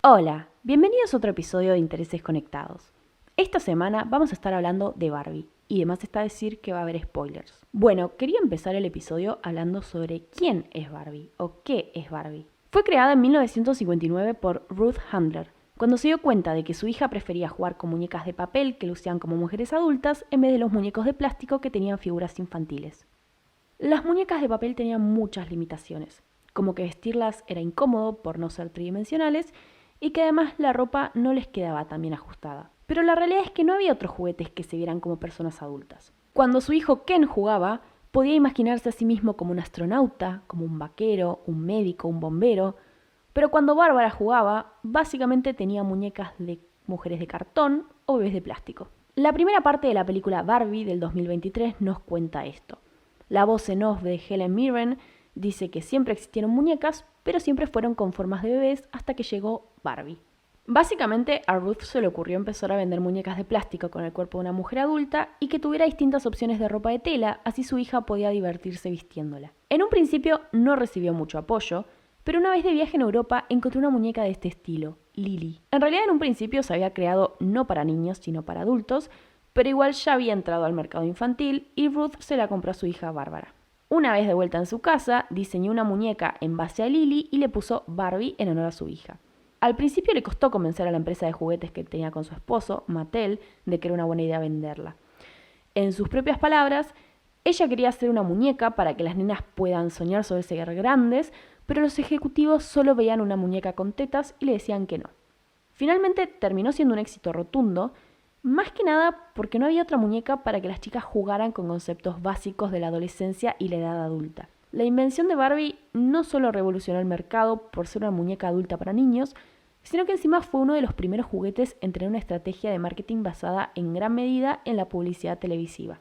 Hola, bienvenidos a otro episodio de Intereses Conectados. Esta semana vamos a estar hablando de Barbie, y además está decir que va a haber spoilers. Bueno, quería empezar el episodio hablando sobre quién es Barbie o qué es Barbie. Fue creada en 1959 por Ruth Handler, cuando se dio cuenta de que su hija prefería jugar con muñecas de papel que lucían como mujeres adultas en vez de los muñecos de plástico que tenían figuras infantiles. Las muñecas de papel tenían muchas limitaciones, como que vestirlas era incómodo por no ser tridimensionales y que además la ropa no les quedaba tan bien ajustada. Pero la realidad es que no había otros juguetes que se vieran como personas adultas. Cuando su hijo Ken jugaba, podía imaginarse a sí mismo como un astronauta, como un vaquero, un médico, un bombero, pero cuando Bárbara jugaba, básicamente tenía muñecas de mujeres de cartón o bebés de plástico. La primera parte de la película Barbie del 2023 nos cuenta esto. La voz en off de Helen Mirren dice que siempre existieron muñecas, pero siempre fueron con formas de bebés hasta que llegó Barbie. Básicamente a Ruth se le ocurrió empezar a vender muñecas de plástico con el cuerpo de una mujer adulta y que tuviera distintas opciones de ropa de tela, así su hija podía divertirse vistiéndola. En un principio no recibió mucho apoyo, pero una vez de viaje en Europa encontró una muñeca de este estilo, Lily. En realidad en un principio se había creado no para niños sino para adultos, pero igual ya había entrado al mercado infantil y Ruth se la compró a su hija Bárbara. Una vez de vuelta en su casa, diseñó una muñeca en base a Lily y le puso Barbie en honor a su hija. Al principio le costó convencer a la empresa de juguetes que tenía con su esposo, Mattel, de que era una buena idea venderla. En sus propias palabras, ella quería hacer una muñeca para que las nenas puedan soñar sobre ser grandes, pero los ejecutivos solo veían una muñeca con tetas y le decían que no. Finalmente terminó siendo un éxito rotundo, más que nada porque no había otra muñeca para que las chicas jugaran con conceptos básicos de la adolescencia y la edad adulta. La invención de Barbie no solo revolucionó el mercado por ser una muñeca adulta para niños, sino que encima fue uno de los primeros juguetes en tener una estrategia de marketing basada en gran medida en la publicidad televisiva.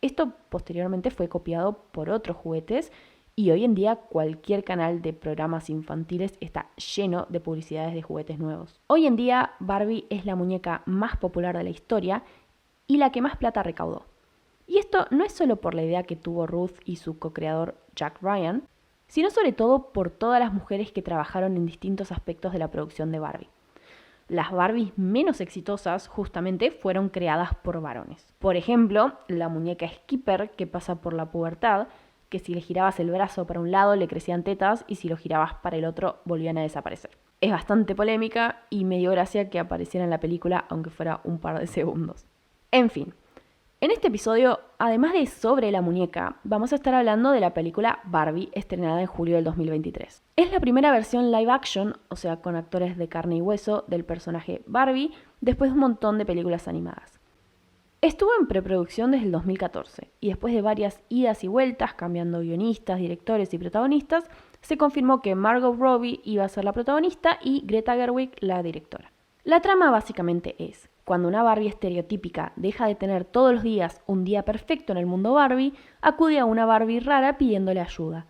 Esto posteriormente fue copiado por otros juguetes y hoy en día cualquier canal de programas infantiles está lleno de publicidades de juguetes nuevos. Hoy en día Barbie es la muñeca más popular de la historia y la que más plata recaudó. Y esto no es solo por la idea que tuvo Ruth y su co-creador Jack Ryan, sino sobre todo por todas las mujeres que trabajaron en distintos aspectos de la producción de Barbie. Las Barbies menos exitosas justamente fueron creadas por varones. Por ejemplo, la muñeca Skipper que pasa por la pubertad, que si le girabas el brazo para un lado le crecían tetas y si lo girabas para el otro volvían a desaparecer. Es bastante polémica y me dio gracia que apareciera en la película aunque fuera un par de segundos. En fin, en este episodio, además de sobre la muñeca, vamos a estar hablando de la película Barbie estrenada en julio del 2023. Es la primera versión live action, o sea, con actores de carne y hueso del personaje Barbie, después de un montón de películas animadas. Estuvo en preproducción desde el 2014 y después de varias idas y vueltas, cambiando guionistas, directores y protagonistas, se confirmó que Margot Robbie iba a ser la protagonista y Greta Gerwig la directora. La trama básicamente es, cuando una Barbie estereotípica deja de tener todos los días un día perfecto en el mundo Barbie, acude a una Barbie rara pidiéndole ayuda.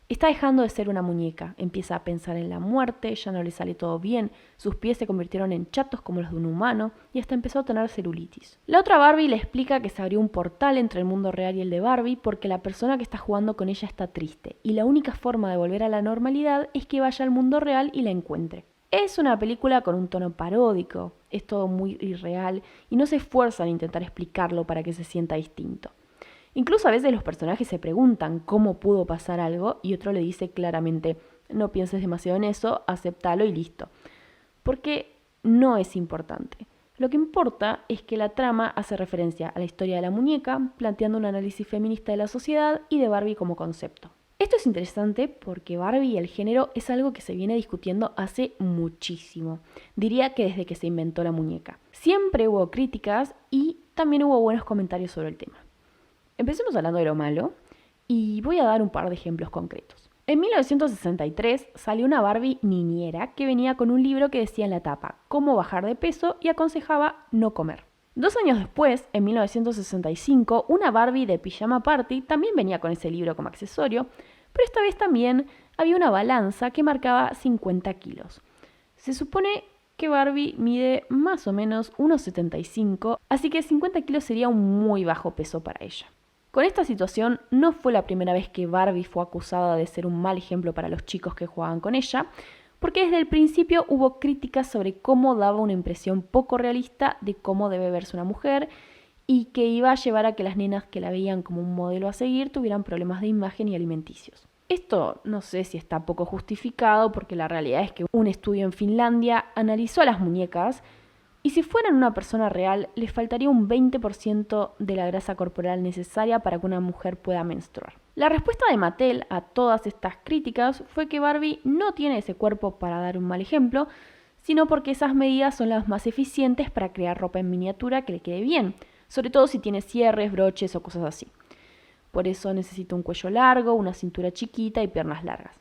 Está dejando de ser una muñeca, empieza a pensar en la muerte, ya no le sale todo bien, sus pies se convirtieron en chatos como los de un humano y hasta empezó a tener celulitis. La otra Barbie le explica que se abrió un portal entre el mundo real y el de Barbie porque la persona que está jugando con ella está triste y la única forma de volver a la normalidad es que vaya al mundo real y la encuentre. Es una película con un tono paródico, es todo muy irreal y no se esfuerzan en intentar explicarlo para que se sienta distinto. Incluso a veces los personajes se preguntan cómo pudo pasar algo y otro le dice claramente, no pienses demasiado en eso, acéptalo y listo. Porque no es importante. Lo que importa es que la trama hace referencia a la historia de la muñeca, planteando un análisis feminista de la sociedad y de Barbie como concepto. Esto es interesante porque Barbie y el género es algo que se viene discutiendo hace muchísimo. Diría que desde que se inventó la muñeca. Siempre hubo críticas y también hubo buenos comentarios sobre el tema. Empecemos hablando de lo malo y voy a dar un par de ejemplos concretos. En 1963 salió una Barbie niñera que venía con un libro que decía en la tapa cómo bajar de peso y aconsejaba no comer. 2 años después, en 1965, una Barbie de Pijama Party también venía con ese libro como accesorio, pero esta vez también había una balanza que marcaba 50 kilos. Se supone que Barbie mide más o menos 1,75, así que 50 kilos sería un muy bajo peso para ella. Con esta situación no fue la primera vez que Barbie fue acusada de ser un mal ejemplo para los chicos que jugaban con ella, porque desde el principio hubo críticas sobre cómo daba una impresión poco realista de cómo debe verse una mujer y que iba a llevar a que las nenas que la veían como un modelo a seguir tuvieran problemas de imagen y alimenticios. Esto no sé si está poco justificado porque la realidad es que un estudio en Finlandia analizó a las muñecas y si fueran una persona real, les faltaría un 20% de la grasa corporal necesaria para que una mujer pueda menstruar. La respuesta de Mattel a todas estas críticas fue que Barbie no tiene ese cuerpo para dar un mal ejemplo, sino porque esas medidas son las más eficientes para crear ropa en miniatura que le quede bien, sobre todo si tiene cierres, broches o cosas así. Por eso necesita un cuello largo, una cintura chiquita y piernas largas.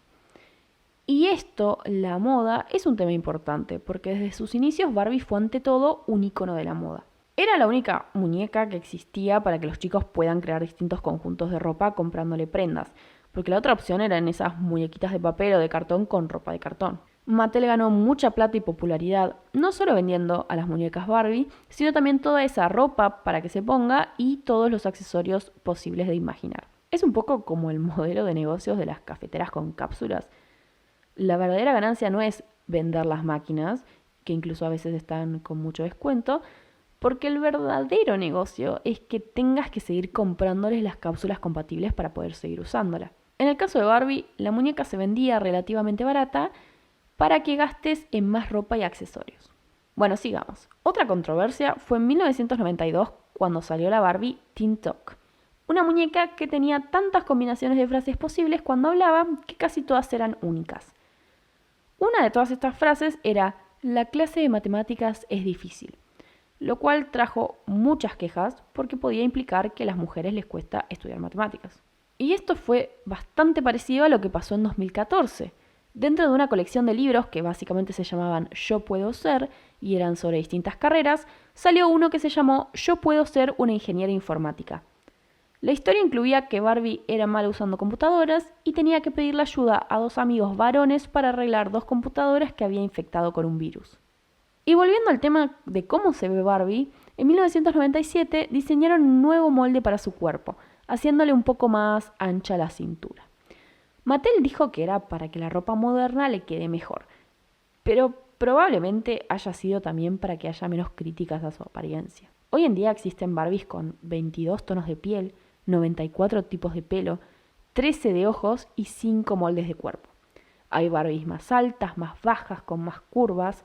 Y esto, la moda, es un tema importante, porque desde sus inicios Barbie fue ante todo un icono de la moda. Era la única muñeca que existía para que los chicos puedan crear distintos conjuntos de ropa comprándole prendas, porque la otra opción eran esas muñequitas de papel o de cartón con ropa de cartón. Mattel ganó mucha plata y popularidad, no solo vendiendo a las muñecas Barbie, sino también toda esa ropa para que se ponga y todos los accesorios posibles de imaginar. Es un poco como el modelo de negocios de las cafeteras con cápsulas. La verdadera ganancia no es vender las máquinas, que incluso a veces están con mucho descuento, porque el verdadero negocio es que tengas que seguir comprándoles las cápsulas compatibles para poder seguir usándola. En el caso de Barbie, la muñeca se vendía relativamente barata para que gastes en más ropa y accesorios. Bueno, sigamos. Otra controversia fue en 1992 cuando salió la Barbie Teen Talk. Una muñeca que tenía tantas combinaciones de frases posibles cuando hablaba que casi todas eran únicas. Una de todas estas frases era: la clase de matemáticas es difícil, lo cual trajo muchas quejas porque podía implicar que a las mujeres les cuesta estudiar matemáticas. Y esto fue bastante parecido a lo que pasó en 2014. Dentro de una colección de libros que básicamente se llamaban Yo puedo ser y eran sobre distintas carreras, salió uno que se llamó Yo puedo ser una ingeniera informática. La historia incluía que Barbie era mala usando computadoras y tenía que pedirle ayuda a dos amigos varones para arreglar dos computadoras que había infectado con un virus. Y volviendo al tema de cómo se ve Barbie, en 1997 diseñaron un nuevo molde para su cuerpo, haciéndole un poco más ancha la cintura. Mattel dijo que era para que la ropa moderna le quede mejor, pero probablemente haya sido también para que haya menos críticas a su apariencia. Hoy en día existen Barbies con 22 tonos de piel, 94 tipos de pelo, 13 de ojos y 5 moldes de cuerpo. Hay Barbies más altas, más bajas, con más curvas,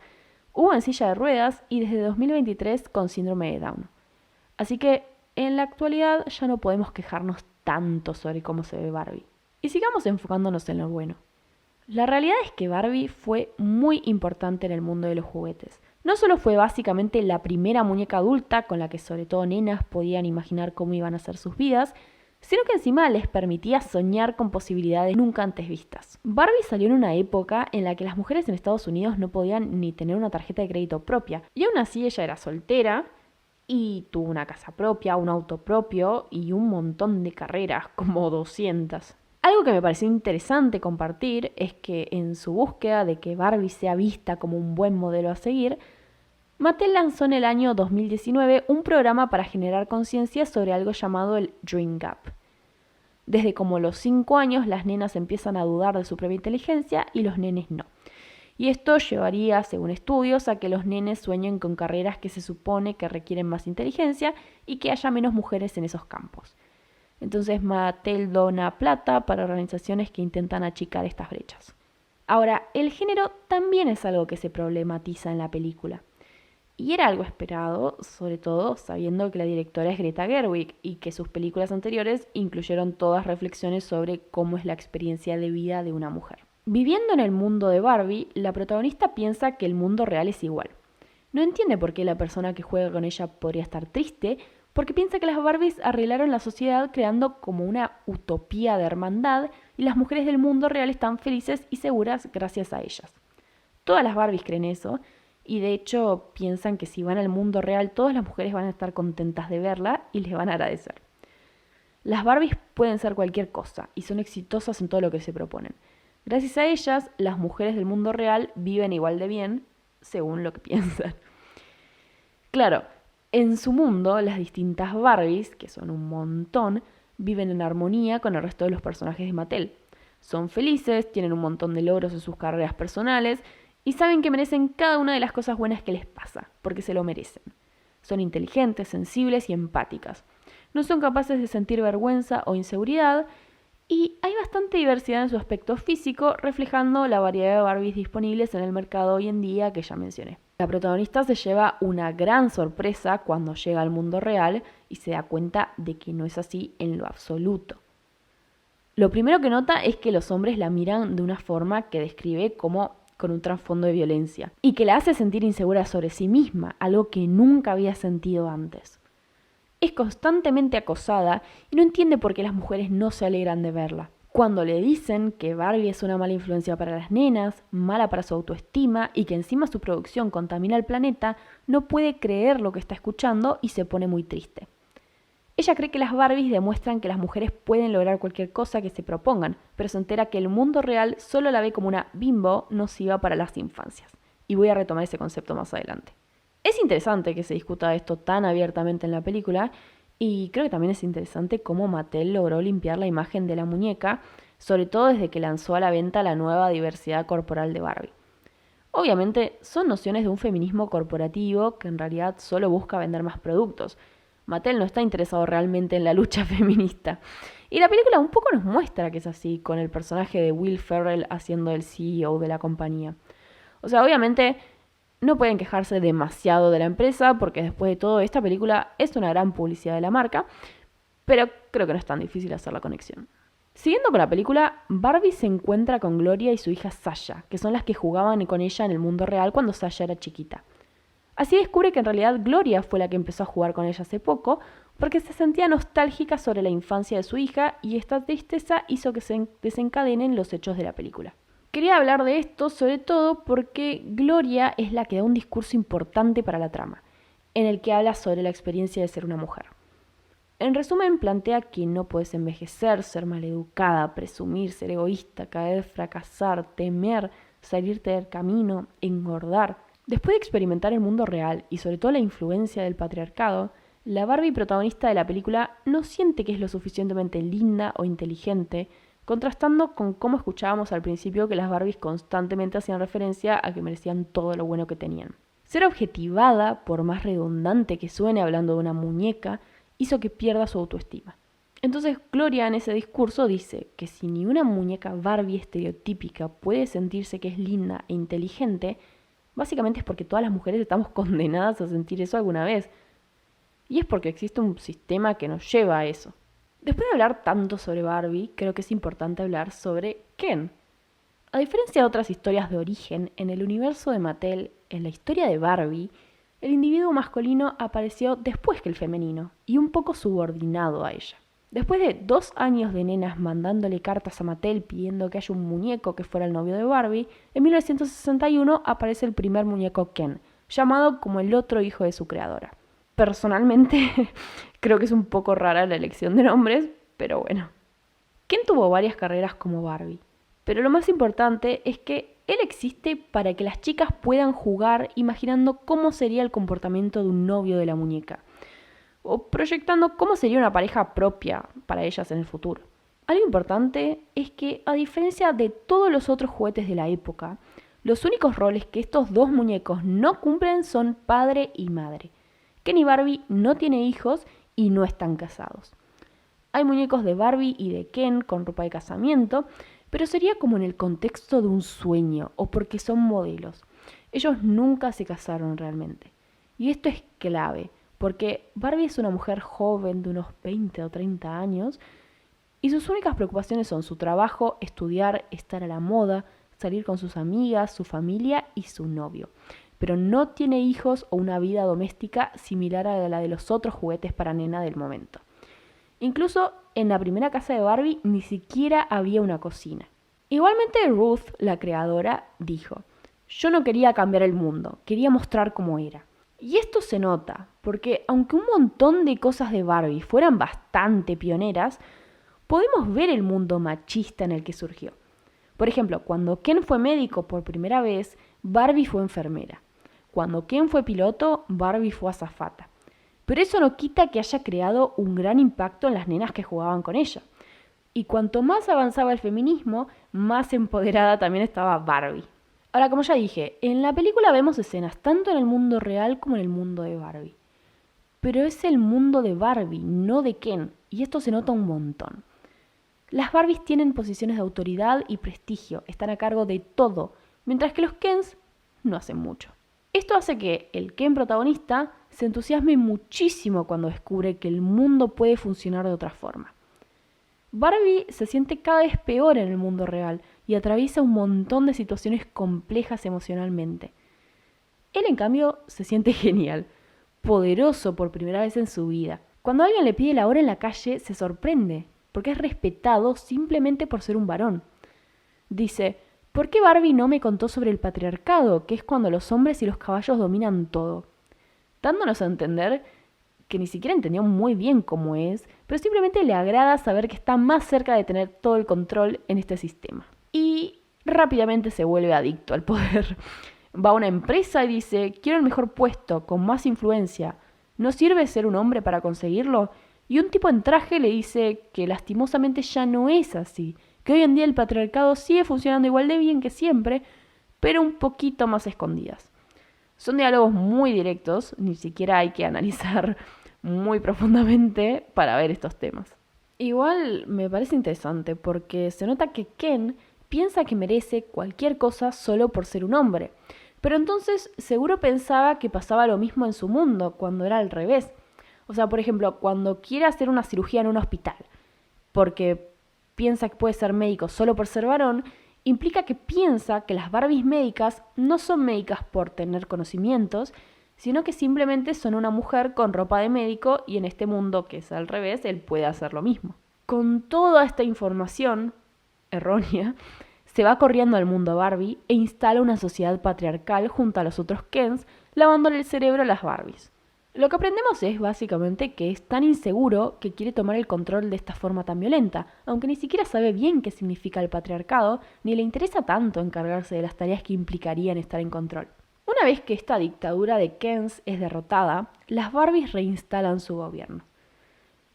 hubo en silla de ruedas y desde 2023 con síndrome de Down. Así que en la actualidad ya no podemos quejarnos tanto sobre cómo se ve Barbie. Y sigamos enfocándonos en lo bueno. La realidad es que Barbie fue muy importante en el mundo de los juguetes. No solo fue básicamente la primera muñeca adulta con la que sobre todo nenas podían imaginar cómo iban a ser sus vidas, sino que encima les permitía soñar con posibilidades nunca antes vistas. Barbie salió en una época en la que las mujeres en Estados Unidos no podían ni tener una tarjeta de crédito propia, y aún así ella era soltera y tuvo una casa propia, un auto propio y un montón de carreras, como 200. Algo que me pareció interesante compartir es que en su búsqueda de que Barbie sea vista como un buen modelo a seguir, Mattel lanzó en el año 2019 un programa para generar conciencia sobre algo llamado el Dream Gap. Desde como los 5 años las nenas empiezan a dudar de su propia inteligencia y los nenes no. Y esto llevaría, según estudios, a que los nenes sueñen con carreras que se supone que requieren más inteligencia y que haya menos mujeres en esos campos. Entonces Mattel dona plata para organizaciones que intentan achicar estas brechas. Ahora, el género también es algo que se problematiza en la película. Y era algo esperado, sobre todo sabiendo que la directora es Greta Gerwig y que sus películas anteriores incluyeron todas reflexiones sobre cómo es la experiencia de vida de una mujer. Viviendo en el mundo de Barbie, la protagonista piensa que el mundo real es igual. No entiende por qué la persona que juega con ella podría estar triste, porque piensa que las Barbies arreglaron la sociedad creando como una utopía de hermandad y las mujeres del mundo real están felices y seguras gracias a ellas. Todas las Barbies creen eso, y de hecho piensan que si van al mundo real todas las mujeres van a estar contentas de verla y les van a agradecer. Las Barbies pueden ser cualquier cosa y son exitosas en todo lo que se proponen. Gracias a ellas, las mujeres del mundo real viven igual de bien, según lo que piensan. Claro, en su mundo, las distintas Barbies, que son un montón, viven en armonía con el resto de los personajes de Mattel. Son felices, tienen un montón de logros en sus carreras personales y saben que merecen cada una de las cosas buenas que les pasa, porque se lo merecen. Son inteligentes, sensibles y empáticas. No son capaces de sentir vergüenza o inseguridad y hay bastante diversidad en su aspecto físico, reflejando la variedad de Barbies disponibles en el mercado hoy en día que ya mencioné. La protagonista se lleva una gran sorpresa cuando llega al mundo real y se da cuenta de que no es así en lo absoluto. Lo primero que nota es que los hombres la miran de una forma que describe como con un trasfondo de violencia y que la hace sentir insegura sobre sí misma, algo que nunca había sentido antes. Es constantemente acosada y no entiende por qué las mujeres no se alegran de verla. Cuando le dicen que Barbie es una mala influencia para las nenas, mala para su autoestima y que encima su producción contamina el planeta, no puede creer lo que está escuchando y se pone muy triste. Ella cree que las Barbies demuestran que las mujeres pueden lograr cualquier cosa que se propongan, pero se entera que el mundo real solo la ve como una bimbo nociva para las infancias. Y voy a retomar ese concepto más adelante. Es interesante que se discuta esto tan abiertamente en la película y creo que también es interesante cómo Mattel logró limpiar la imagen de la muñeca, sobre todo desde que lanzó a la venta la nueva diversidad corporal de Barbie. Obviamente son nociones de un feminismo corporativo que en realidad solo busca vender más productos. Mattel no está interesado realmente en la lucha feminista. Y la película un poco nos muestra que es así, con el personaje de Will Ferrell haciendo el CEO de la compañía. O sea, obviamente no pueden quejarse demasiado de la empresa porque después de todo esta película es una gran publicidad de la marca, pero creo que no es tan difícil hacer la conexión. Siguiendo con la película, Barbie se encuentra con Gloria y su hija Sasha, que son las que jugaban con ella en el mundo real cuando Sasha era chiquita. Así descubre que en realidad Gloria fue la que empezó a jugar con ella hace poco, porque se sentía nostálgica sobre la infancia de su hija y esta tristeza hizo que se desencadenen los hechos de la película. Quería hablar de esto sobre todo porque Gloria es la que da un discurso importante para la trama, en el que habla sobre la experiencia de ser una mujer. En resumen, plantea que no puedes envejecer, ser maleducada, presumir, ser egoísta, caer, fracasar, temer, salirte del camino, engordar. Después de experimentar el mundo real y sobre todo la influencia del patriarcado, la Barbie protagonista de la película no siente que es lo suficientemente linda o inteligente, contrastando con cómo escuchábamos al principio que las Barbies constantemente hacían referencia a que merecían todo lo bueno que tenían. Ser objetivada, por más redundante que suene hablando de una muñeca, hizo que pierda su autoestima. Entonces Gloria en ese discurso dice que si ni una muñeca Barbie estereotípica puede sentirse que es linda e inteligente, básicamente es porque todas las mujeres estamos condenadas a sentir eso alguna vez. Y es porque existe un sistema que nos lleva a eso. Después de hablar tanto sobre Barbie, creo que es importante hablar sobre Ken. A diferencia de otras historias de origen, en el universo de Mattel, en la historia de Barbie, el individuo masculino apareció después que el femenino, y un poco subordinado a ella. Después de 2 años de nenas mandándole cartas a Mattel pidiendo que haya un muñeco que fuera el novio de Barbie, en 1961 aparece el primer muñeco Ken, llamado como el otro hijo de su creadora. Personalmente, creo que es un poco rara la elección de nombres, pero bueno. Ken tuvo varias carreras como Barbie, pero lo más importante es que él existe para que las chicas puedan jugar imaginando cómo sería el comportamiento de un novio de la muñeca, o proyectando cómo sería una pareja propia para ellas en el futuro. Algo importante es que, a diferencia de todos los otros juguetes de la época, los únicos roles que estos dos muñecos no cumplen son padre y madre. Ken y Barbie no tienen hijos y no están casados. Hay muñecos de Barbie y de Ken con ropa de casamiento, pero sería como en el contexto de un sueño o porque son modelos. Ellos nunca se casaron realmente. Y esto es clave, porque Barbie es una mujer joven de unos 20 o 30 años y sus únicas preocupaciones son su trabajo, estudiar, estar a la moda, salir con sus amigas, su familia y su novio. Pero no tiene hijos o una vida doméstica similar a la de los otros juguetes para nena del momento. Incluso en la primera casa de Barbie ni siquiera había una cocina. Igualmente Ruth, la creadora, dijo: yo no quería cambiar el mundo, quería mostrar cómo era. Y esto se nota, porque aunque un montón de cosas de Barbie fueran bastante pioneras, podemos ver el mundo machista en el que surgió. Por ejemplo, cuando Ken fue médico por primera vez, Barbie fue enfermera. Cuando Ken fue piloto, Barbie fue azafata. Pero eso no quita que haya creado un gran impacto en las nenas que jugaban con ella. Y cuanto más avanzaba el feminismo, más empoderada también estaba Barbie. Ahora, como ya dije, en la película vemos escenas tanto en el mundo real como en el mundo de Barbie. Pero es el mundo de Barbie, no de Ken, y esto se nota un montón. Las Barbies tienen posiciones de autoridad y prestigio, están a cargo de todo, mientras que los Kens no hacen mucho. Esto hace que el Ken protagonista se entusiasme muchísimo cuando descubre que el mundo puede funcionar de otra forma. Barbie se siente cada vez peor en el mundo real y atraviesa un montón de situaciones complejas emocionalmente. Él, en cambio, se siente genial, poderoso por primera vez en su vida. Cuando alguien le pide la hora en la calle, se sorprende, porque es respetado simplemente por ser un varón. Dice, ¿por qué Barbie no me contó sobre el patriarcado, que es cuando los hombres y los caballos dominan todo? Dándonos a entender que ni siquiera entendió muy bien cómo es, pero simplemente le agrada saber que está más cerca de tener todo el control en este sistema. Y rápidamente se vuelve adicto al poder. Va a una empresa y dice, quiero el mejor puesto, con más influencia. ¿No sirve ser un hombre para conseguirlo? Y un tipo en traje le dice que lastimosamente ya no es así, que hoy en día el patriarcado sigue funcionando igual de bien que siempre, pero un poquito más escondidas. Son diálogos muy directos, ni siquiera hay que analizar muy profundamente para ver estos temas. Igual me parece interesante porque se nota que Ken piensa que merece cualquier cosa solo por ser un hombre. Pero entonces seguro pensaba que pasaba lo mismo en su mundo, cuando era al revés. O sea, por ejemplo, cuando quiere hacer una cirugía en un hospital, porque piensa que puede ser médico solo por ser varón, implica que piensa que las Barbies médicas no son médicas por tener conocimientos, sino que simplemente son una mujer con ropa de médico y en este mundo que es al revés, él puede hacer lo mismo. Con toda esta información errónea, se va corriendo al mundo Barbie e instala una sociedad patriarcal junto a los otros Kens, lavándole el cerebro a las Barbies. Lo que aprendemos es básicamente que es tan inseguro que quiere tomar el control de esta forma tan violenta, aunque ni siquiera sabe bien qué significa el patriarcado, ni le interesa tanto encargarse de las tareas que implicarían estar en control. Una vez que esta dictadura de Kens es derrotada, las Barbies reinstalan su gobierno.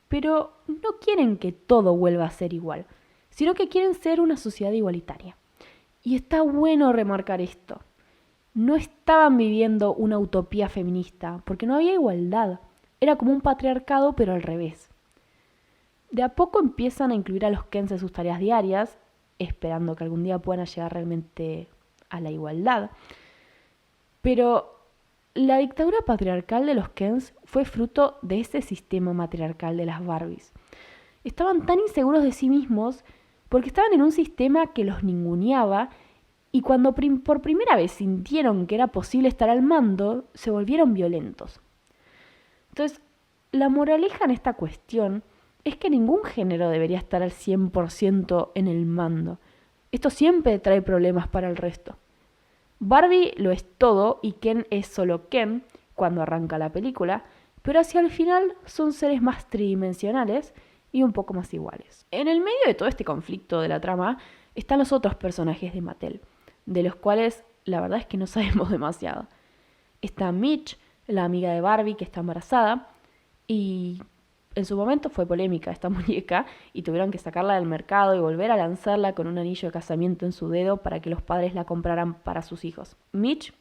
Pero no quieren que todo vuelva a ser igual, sino que quieren ser una sociedad igualitaria. Y está bueno remarcar esto. No estaban viviendo una utopía feminista, porque no había igualdad. Era como un patriarcado, pero al revés. De a poco empiezan a incluir a los Kens en sus tareas diarias, esperando que algún día puedan llegar realmente a la igualdad. Pero la dictadura patriarcal de los Kens fue fruto de ese sistema matriarcal de las Barbies. Estaban tan inseguros de sí mismos porque estaban en un sistema que los ninguneaba y cuando por primera vez sintieron que era posible estar al mando, se volvieron violentos. Entonces, la moraleja en esta cuestión es que ningún género debería estar al 100% en el mando. Esto siempre trae problemas para el resto. Barbie lo es todo y Ken es solo Ken cuando arranca la película, pero hacia el final son seres más tridimensionales y un poco más iguales. En el medio de todo este conflicto de la trama están los otros personajes de Mattel, de los cuales la verdad es que no sabemos demasiado. Está Mitch, la amiga de Barbie que está embarazada, y en su momento fue polémica esta muñeca y tuvieron que sacarla del mercado y volver a lanzarla con un anillo de casamiento en su dedo para que los padres la compraran para sus hijos. Mitch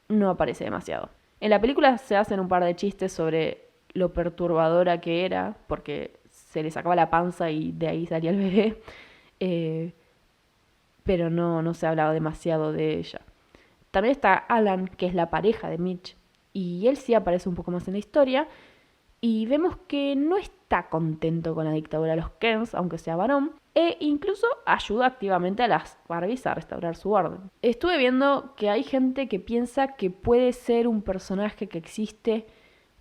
no aparece demasiado. En la película se hacen un par de chistes sobre lo perturbadora que era, porque se le sacaba la panza y de ahí salía el bebé, pero no se hablaba demasiado de ella. También está Alan, que es la pareja de Mitch, y él sí aparece un poco más en la historia, y vemos que no está contento con la dictadura de los Kens, aunque sea varón, e incluso ayuda activamente a las Barbies a restaurar su orden. Estuve viendo que hay gente que piensa que puede ser un personaje que existe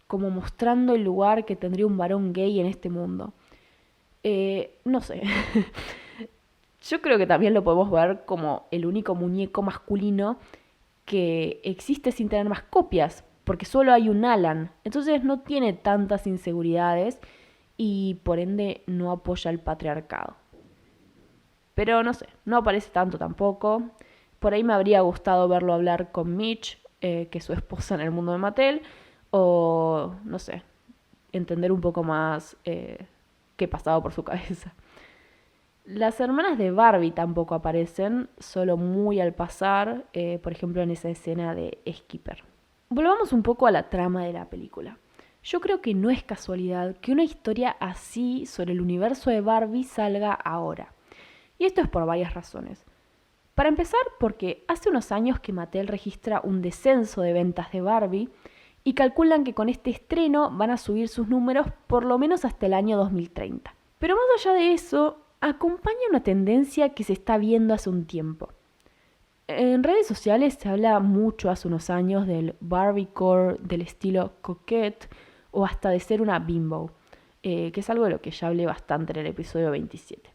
como mostrando el lugar que tendría un varón gay en este mundo. No sé. Yo creo que también lo podemos ver como el único muñeco masculino que existe sin tener más copias, porque solo hay un Alan. Entonces no tiene tantas inseguridades y por ende no apoya el patriarcado. Pero no sé, no aparece tanto tampoco. Por ahí me habría gustado verlo hablar con Mitch, que es su esposa en el mundo de Mattel, o, no sé, entender un poco más qué pasaba por su cabeza. Las hermanas de Barbie tampoco aparecen, solo muy al pasar, por ejemplo en esa escena de Skipper. Volvamos un poco a la trama de la película. Yo creo que no es casualidad que una historia así sobre el universo de Barbie salga ahora. Y esto es por varias razones. Para empezar, porque hace unos años que Mattel registra un descenso de ventas de Barbie y calculan que con este estreno van a subir sus números por lo menos hasta el año 2030. Pero más allá de eso, acompaña una tendencia que se está viendo hace un tiempo. En redes sociales se habla mucho hace unos años del Barbiecore, del estilo coquette o hasta de ser una bimbo, que es algo de lo que ya hablé bastante en el episodio 27.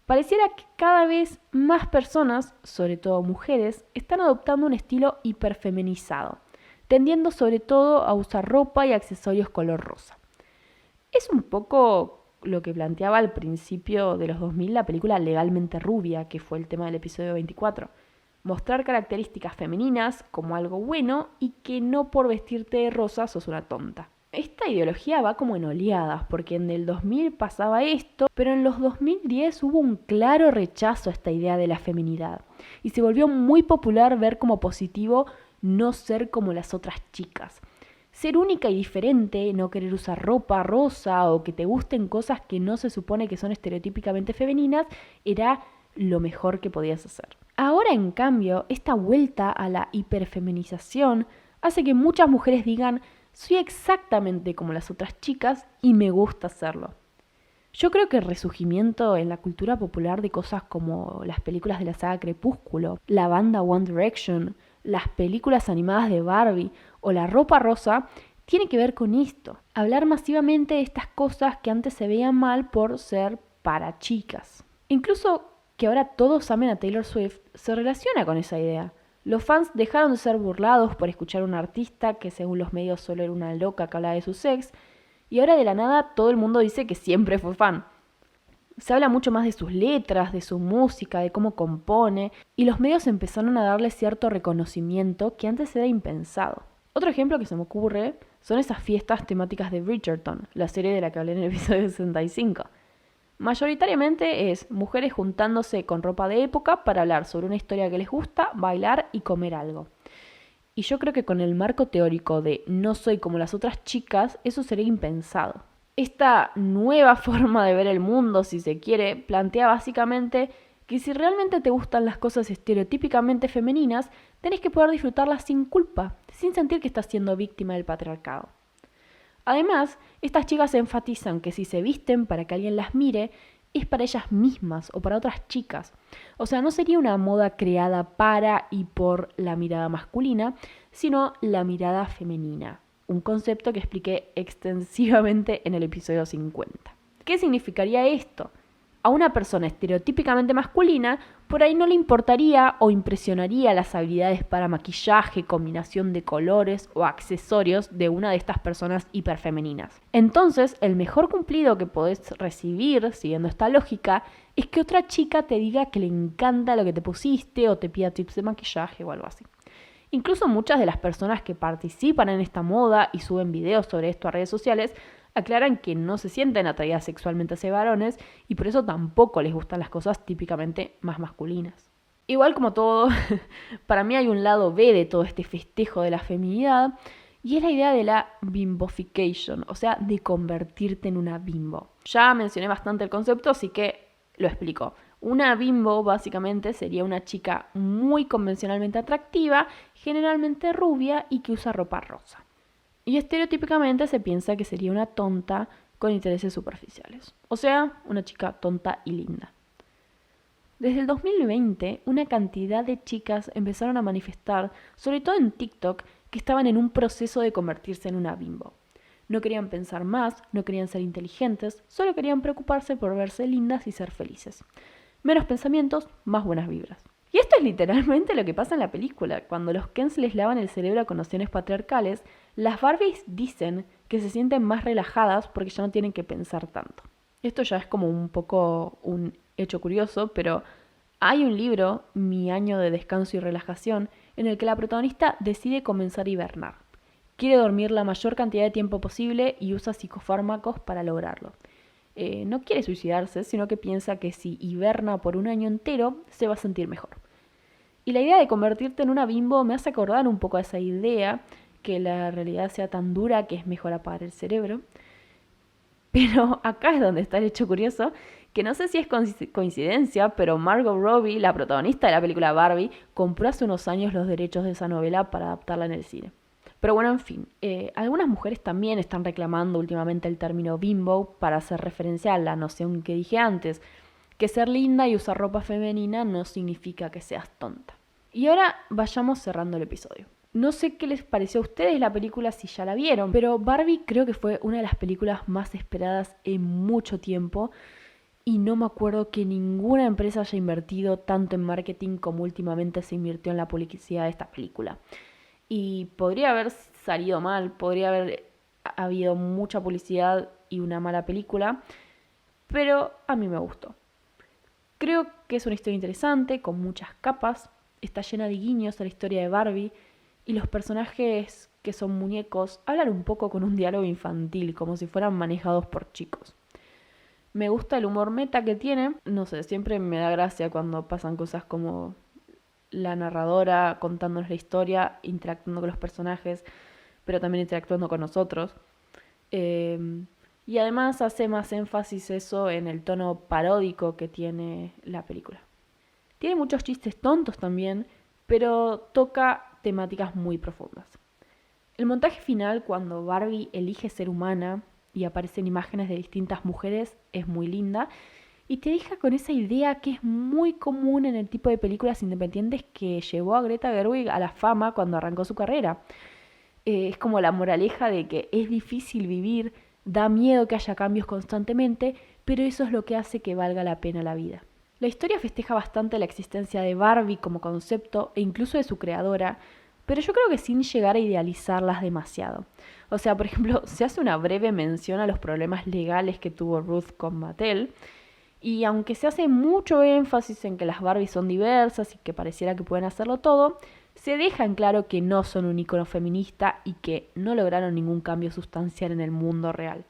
Pareciera que cada vez más personas, sobre todo mujeres, están adoptando un estilo hiperfeminizado, tendiendo sobre todo a usar ropa y accesorios color rosa. Es un poco lo que planteaba al principio de los 2000 la película Legalmente Rubia, que fue el tema del episodio 24. Mostrar características femeninas como algo bueno y que no por vestirte de rosa sos una tonta. Esta ideología va como en oleadas, porque en el 2000 pasaba esto, pero en los 2010 hubo un claro rechazo a esta idea de la feminidad y se volvió muy popular ver como positivo no ser como las otras chicas. Ser única y diferente, no querer usar ropa rosa o que te gusten cosas que no se supone que son estereotípicamente femeninas, era lo mejor que podías hacer. Ahora, en cambio, esta vuelta a la hiperfeminización hace que muchas mujeres digan: soy exactamente como las otras chicas y me gusta hacerlo. Yo creo que el resurgimiento en la cultura popular de cosas como las películas de la saga Crepúsculo, la banda One Direction, las películas animadas de Barbie o la ropa rosa tiene que ver con esto. Hablar masivamente de estas cosas que antes se veían mal por ser para chicas. Incluso que ahora todos amen a Taylor Swift se relaciona con esa idea. Los fans dejaron de ser burlados por escuchar a una artista que según los medios solo era una loca que hablaba de su sex, y ahora de la nada todo el mundo dice que siempre fue fan. Se habla mucho más de sus letras, de su música, de cómo compone, y los medios empezaron a darle cierto reconocimiento que antes era impensado. Otro ejemplo que se me ocurre son esas fiestas temáticas de Bridgerton, la serie de la que hablé en el episodio 65. Mayoritariamente es mujeres juntándose con ropa de época para hablar sobre una historia que les gusta, bailar y comer algo. Y yo creo que con el marco teórico de no soy como las otras chicas, eso sería impensado. Esta nueva forma de ver el mundo, si se quiere, plantea básicamente que si realmente te gustan las cosas estereotípicamente femeninas, tenés que poder disfrutarlas sin culpa, sin sentir que estás siendo víctima del patriarcado. Además, estas chicas enfatizan que si se visten para que alguien las mire, es para ellas mismas o para otras chicas. O sea, no sería una moda creada para y por la mirada masculina, sino la mirada femenina. Un concepto que expliqué extensivamente en el episodio 50. ¿Qué significaría esto? A una persona estereotípicamente masculina, por ahí no le importaría o impresionaría las habilidades para maquillaje, combinación de colores o accesorios de una de estas personas hiperfemeninas. Entonces, el mejor cumplido que podés recibir, siguiendo esta lógica, es que otra chica te diga que le encanta lo que te pusiste o te pida tips de maquillaje o algo así. Incluso muchas de las personas que participan en esta moda y suben videos sobre esto a redes sociales aclaran que no se sienten atraídas sexualmente hacia varones y por eso tampoco les gustan las cosas típicamente más masculinas. Igual como todo, para mí hay un lado B de todo este festejo de la feminidad y es la idea de la bimbofication, o sea, de convertirte en una bimbo. Ya mencioné bastante el concepto, así que lo explico. Una bimbo básicamente sería una chica muy convencionalmente atractiva, generalmente rubia y que usa ropa rosa. Y estereotípicamente se piensa que sería una tonta con intereses superficiales. O sea, una chica tonta y linda. Desde el 2020, una cantidad de chicas empezaron a manifestar, sobre todo en TikTok, que estaban en un proceso de convertirse en una bimbo. No querían pensar más, no querían ser inteligentes, solo querían preocuparse por verse lindas y ser felices. Menos pensamientos, más buenas vibras. Y esto es literalmente lo que pasa en la película. Cuando los Kens les lavan el cerebro con nociones patriarcales, las Barbies dicen que se sienten más relajadas porque ya no tienen que pensar tanto. Esto ya es como un poco un hecho curioso, pero hay un libro, Mi año de descanso y relajación, en el que la protagonista decide comenzar a hibernar. quiere dormir la mayor cantidad de tiempo posible y usa psicofármacos para lograrlo. No quiere suicidarse, sino que piensa que si hiberna por un año entero, se va a sentir mejor. Y la idea de convertirte en una bimbo me hace acordar un poco a esa idea, que la realidad sea tan dura que es mejor apagar el cerebro. Pero acá es donde está el hecho curioso, que no sé si es coincidencia, pero Margot Robbie, la protagonista de la película Barbie, compró hace unos años los derechos de esa novela para adaptarla en el cine. Pero bueno, en fin, algunas mujeres también están reclamando últimamente el término bimbo para hacer referencia a la noción que dije antes, que ser linda y usar ropa femenina no significa que seas tonta. Y ahora vayamos cerrando el episodio. No sé qué les pareció a ustedes la película si ya la vieron, pero Barbie creo que fue una de las películas más esperadas en mucho tiempo y no me acuerdo que ninguna empresa haya invertido tanto en marketing como últimamente se invirtió en la publicidad de esta película. Y podría haber salido mal, podría haber habido mucha publicidad y una mala película, pero a mí me gustó. Creo que es una historia interesante, con muchas capas, está llena de guiños a la historia de Barbie y los personajes que son muñecos hablan un poco con un diálogo infantil, como si fueran manejados por chicos. Me gusta el humor meta que tiene, no sé, siempre me da gracia cuando pasan cosas como la narradora contándonos la historia, interactuando con los personajes, pero también interactuando con nosotros. Y además hace más énfasis eso en el tono paródico que tiene la película. Tiene muchos chistes tontos también, pero toca temáticas muy profundas. El montaje final, cuando Barbie elige ser humana y aparecen imágenes de distintas mujeres, es muy linda y te deja con esa idea que es muy común en el tipo de películas independientes que llevó a Greta Gerwig a la fama cuando arrancó su carrera. Es como la moraleja de que es difícil vivir, da miedo que haya cambios constantemente, pero eso es lo que hace que valga la pena la vida. La historia festeja bastante la existencia de Barbie como concepto e incluso de su creadora, pero yo creo que sin llegar a idealizarlas demasiado. O sea, por ejemplo, se hace una breve mención a los problemas legales que tuvo Ruth con Mattel, y aunque se hace mucho énfasis en que las Barbies son diversas y que pareciera que pueden hacerlo todo, se deja en claro que no son un icono feminista y que no lograron ningún cambio sustancial en el mundo real.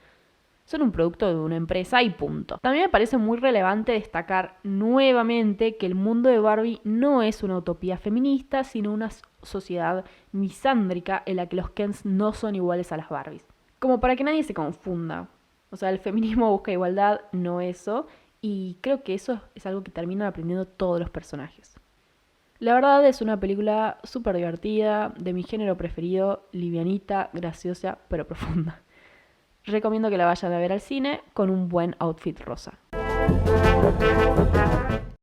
Son un producto de una empresa y punto. También me parece muy relevante destacar nuevamente que el mundo de Barbie no es una utopía feminista, sino una sociedad misándrica en la que los Kens no son iguales a las Barbies. Como para que nadie se confunda. O sea, el feminismo busca igualdad, no eso, y creo que eso es algo que terminan aprendiendo todos los personajes. La verdad es una película súper divertida, de mi género preferido, livianita, graciosa, pero profunda. Recomiendo que la vayan a ver al cine con un buen outfit rosa.